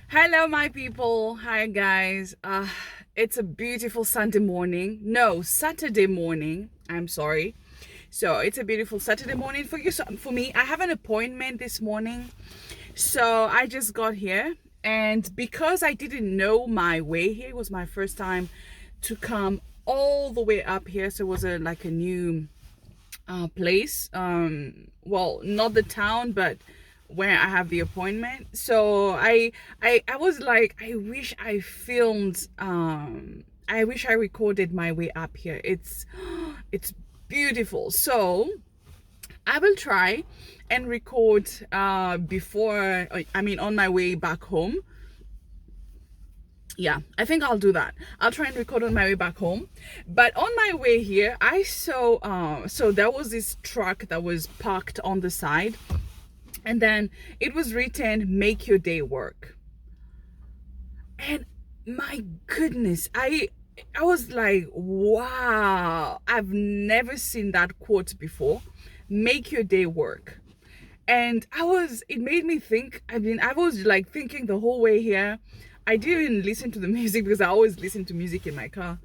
Hello, my people. Hi, guys. It's a beautiful Sunday morning. No, Saturday morning. I'm sorry. So it's a beautiful Saturday morning for you. So for me, I have an appointment this morning. So I just got here, and because I didn't know my way here, it was my first time to come all the way up here. So it was like a new place. Well, not the town, but where I have the appointment. So I was like, I wish I filmed. I wish I recorded my way up here. It's beautiful. So I will try and record before. I mean, on my way back home. Yeah, I think I'll do that. I'll try and record on my way back home. But on my way here, I saw so there was this truck that was parked on the side, and then it was written, "Make your day work." And my goodness, I was like, wow, I've never seen that quote before. Make your day work. And it made me think. I mean, I was like thinking the whole way here. I didn't even listen to the music because I always listen to music in my car.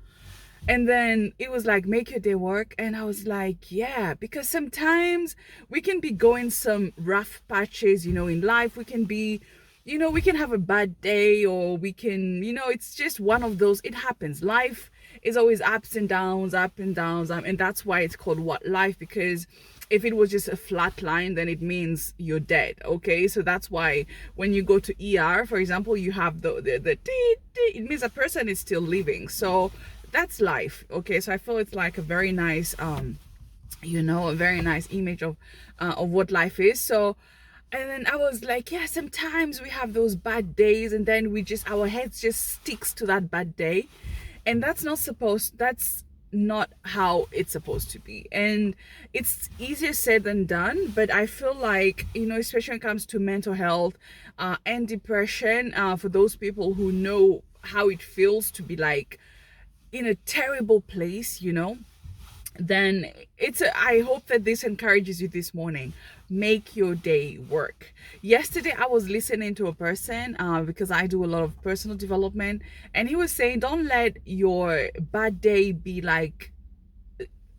And then it was like, make your day work. And I was like, yeah, because sometimes we can be going some rough patches, in life. We can be, we can have a bad day, or we can, it's just one of those. It happens. Life is always ups and downs, up and downs. And that's why it's called what life, because if it was just a flat line, then it means you're dead. Okay, so that's why when you go to ER, for example, you have the it means a person is still living. So that's life. Okay, so I feel it's like a very nice a very nice image of what life is. So, and then I was like, yeah, sometimes we have those bad days, and then our heads just sticks to that bad day, and that's not how it's supposed to be. And it's easier said than done, but I feel like, especially when it comes to mental health and depression, for those people who know how it feels to be like in a terrible place, then I hope that this encourages you this morning. Make your day work. Yesterday I was listening to a person, because I do a lot of personal development, and he was saying, don't let your bad day be like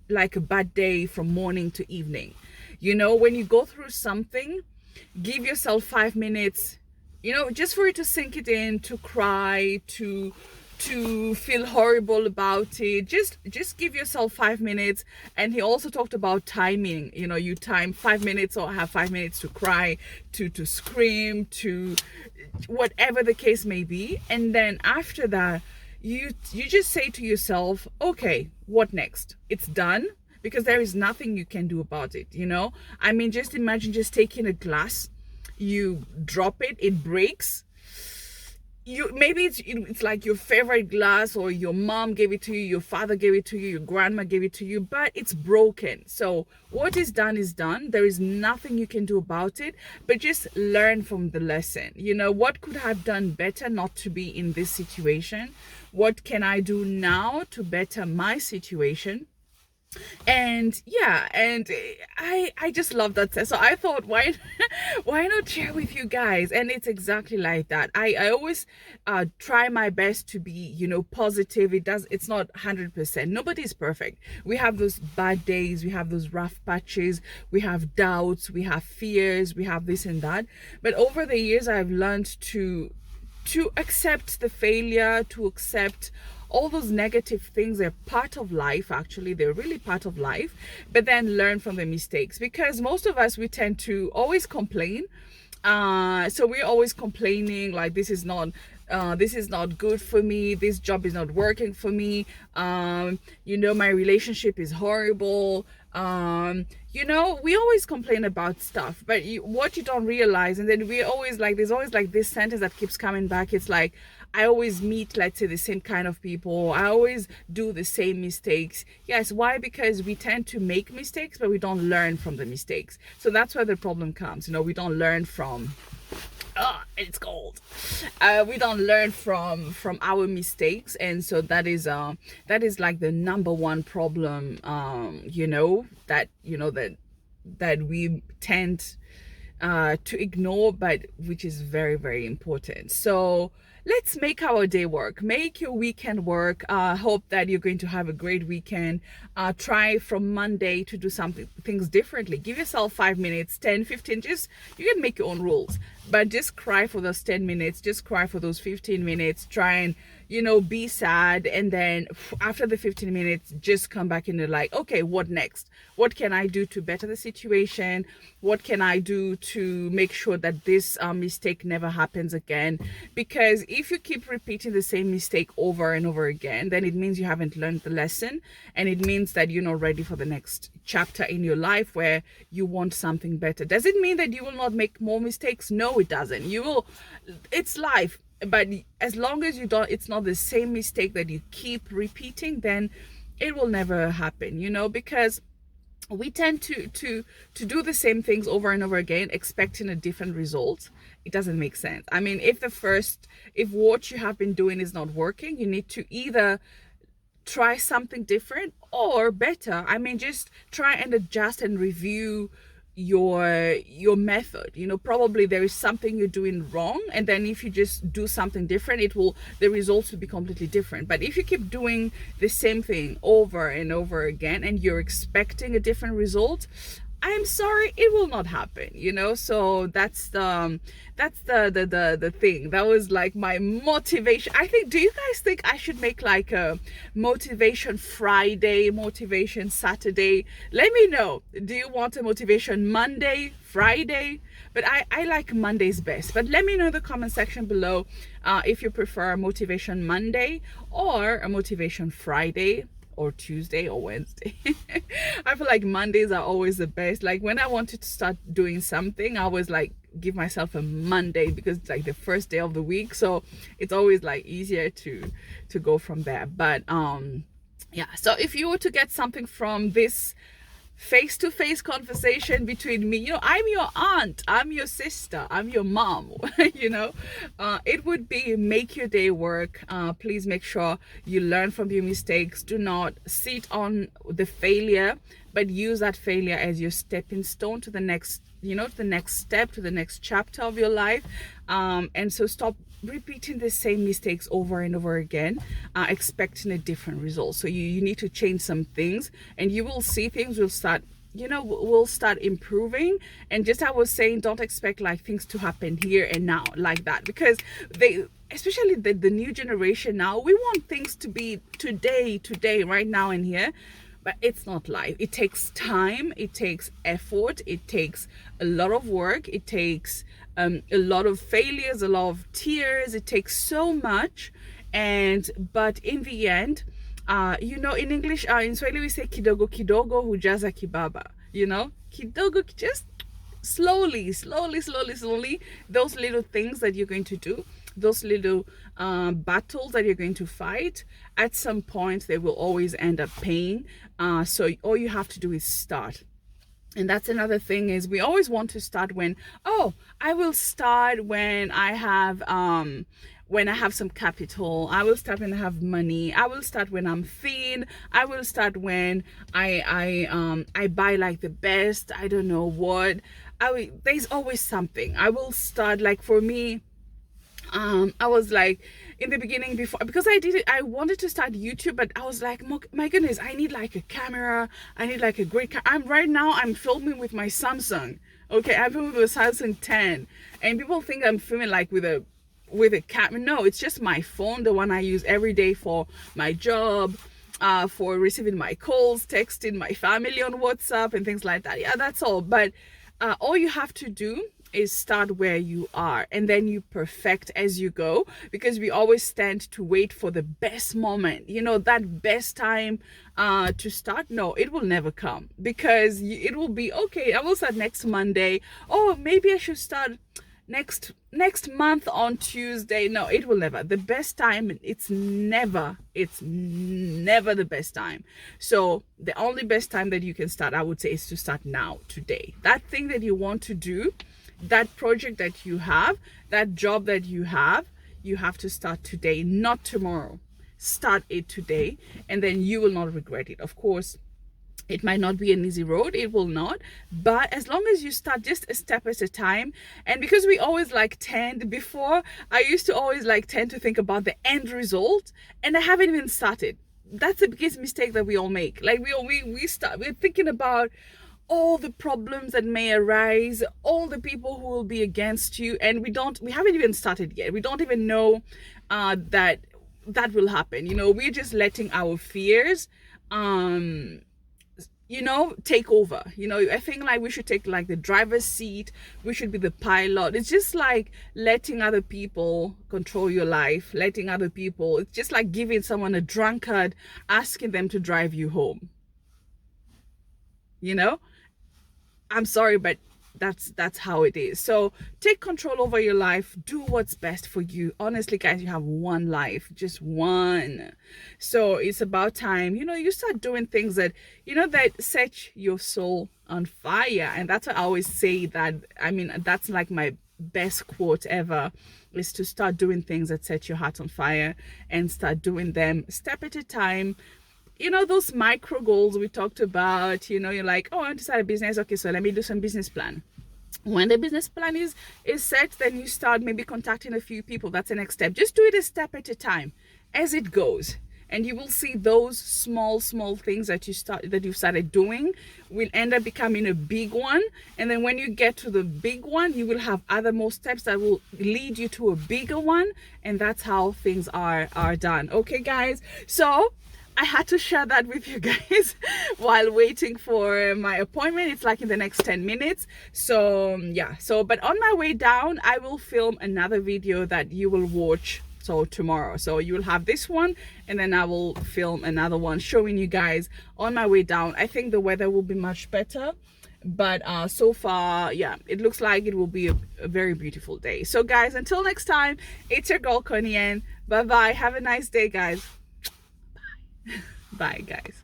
a bad day from morning to evening. When you go through something, give yourself 5 minutes, just for you to sink it in, to cry, to feel horrible about it. Just give yourself 5 minutes. And he also talked about timing. You time 5 minutes, or have 5 minutes to cry, to scream, to whatever the case may be. And then after that, you just say to yourself, okay, what next? It's done, because there is nothing you can do about it. I mean, just imagine just taking a glass, you drop it, it breaks. Maybe it's like your favorite glass, or your mom gave it to you, your father gave it to you, your grandma gave it to you, but it's broken. So what is done. There is nothing you can do about it, but just learn from the lesson. What could I have done better not to be in this situation? What can I do now to better my situation? And yeah, and I just love that. So I thought, why why not share with you guys? And it's exactly like that. I always try my best to be, positive. It's not 100%. Nobody's perfect. We have those bad days, we have those rough patches, we have doubts, we have fears, we have this and that. But over the years, I've learned to accept the failure, to accept all those negative things. They're part of life. Actually, they're really part of life. But then learn from the mistakes, because most of us, we tend to always complain. So we're always complaining, like, this is not good for me, this job is not working for me, my relationship is horrible. We always complain about stuff, but what you don't realize, and then we always like, there's always like this sentence that keeps coming back. It's like, I always meet, let's say, the same kind of people. I always do the same mistakes. Yes, why? Because we tend to make mistakes, but we don't learn from the mistakes. So that's where the problem comes. We don't learn from, it's cold. We don't learn from our mistakes, and so that is like the number one problem. That we tend to ignore, but which is very, very important. So let's make our day work, make your weekend work. Hope that you're going to have a great weekend. Try from Monday to do things differently. Give yourself 5 minutes, 10, 15. Just, you can make your own rules, but just cry for those 10 minutes, just cry for those 15 minutes. Try and, be sad, and then after the 15 minutes just come back and you're like, okay, what next? What can I do to better the situation? What can I do to make sure that this mistake never happens again? Because if you keep repeating the same mistake over and over again, then it means you haven't learned the lesson, and it means that you're not ready for the next chapter in your life where you want something better. Does it mean that you will not make more mistakes? No, it doesn't. You will. It's life. But as long as it's not the same mistake that you keep repeating, then it will never happen, because we tend to do the same things over and over again, expecting a different result. It doesn't make sense. I mean, if what you have been doing is not working, you need to either try something different or better. I mean, just try and adjust and review your method. Probably there is something you're doing wrong, and then if you just do something different, the results will be completely different. But if you keep doing the same thing over and over again and you're expecting a different result, I'm sorry, it will not happen, so that's the thing. That was like my motivation. I think, do you guys think I should make like a motivation Friday, motivation Saturday? Let me know. Do you want a motivation Monday, Friday? But I like Mondays best. But let me know in the comment section below if you prefer a motivation Monday or a motivation Friday, or Tuesday or Wednesday. I feel like Mondays are always the best. Like when I wanted to start doing something, I always like give myself a Monday because it's like the first day of the week, so it's always like easier to go from there. But yeah, so if you were to get something from this face-to-face conversation between me, I'm your aunt, I'm your sister, I'm your mom, it would be make your day work. Please make sure you learn from your mistakes. Do not sit on the failure, but use that failure as your stepping stone to the next to the next step, to the next chapter of your life. And so stop repeating the same mistakes over and over again, expecting a different result. So you need to change some things, and you will see things will start improving. And just I was saying, don't expect like things to happen here and now like that, because especially the new generation now, we want things to be today, right now and here. But it's not life. It takes time, it takes effort, it takes a lot of work, it takes a lot of failures, a lot of tears. It takes so much. But in the end, in English, in Swahili we say kidogo kidogo hujaza kibaba. Kidogo, just slowly, those little things that you're going to do, those little battles that you're going to fight, at some point they will always end up paying. So all you have to do is start. And that's another thing, is we always want to start I will start when I have some capital. I will start when I have money. I will start when I'm thin. I will start when I buy like the best, I don't know what. There's always something. I will start, like for me, I was like, in the beginning, because I wanted to start YouTube, but I was like, my goodness, I need like a camera. I need like a great right now I'm filming with my Samsung. Okay, I'm filming with a Samsung 10, and people think I'm filming like with a camera. No, it's just my phone, the one I use every day for my job, for receiving my calls, texting my family on WhatsApp and things like that. Yeah, that's all. But all you have to do is start where you are, and then you perfect as you go, because we always tend to wait for the best moment, that best time to start. No, it will never come, because it will be, okay, I will start next Monday. Oh, maybe I should start next month on Tuesday. No, it will never. The best time, it's never the best time. So the only best time that you can start, I would say, is to start now, today. That thing that you want to do, that project that you have, that job that you have to start today, not tomorrow. Start it today, and then you will not regret it. Of course, It might not be an easy road, it will not, but as long as you start just a step at a time. And because we always like tend, before I used to always like tend to think about the end result, and I haven't even started. That's the biggest mistake that we all make. Like we're thinking about all the problems that may arise, all the people who will be against you, and we haven't even started yet. We don't even know that that will happen. You know, we're just letting our fears take over. I think like we should take like the driver's seat. We should be the pilot. It's just like letting other people control your life, letting other people, it's just like giving someone a drunkard, asking them to drive you home. I'm sorry, but that's how it is. So take control over your life. Do what's best for you. Honestly, guys, you have one life, just one. So it's about time, you start doing things that, that set your soul on fire. And that's what I always say, that, I mean, that's like my best quote ever, is to start doing things that set your heart on fire, and start doing them step at a time. Those micro goals we talked about, you're like, oh, I want to start a business. Okay, so let me do some business plan. When the business plan is set, then you start maybe contacting a few people. That's the next step. Just do it a step at a time as it goes. And you will see those small things that you've started doing will end up becoming a big one. And then when you get to the big one, you will have other more steps that will lead you to a bigger one. And that's how things are done. Okay, guys. So I had to share that with you guys while waiting for my appointment. It's like in the next 10 minutes. So yeah, but on my way down, I will film another video that you will watch tomorrow. So you will have this one, and then I will film another one showing you guys on my way down. I think the weather will be much better, but so far, yeah, it looks like it will be a very beautiful day. So guys, until next time, it's your girl Connie, and bye bye. Have a nice day, guys. Bye, guys.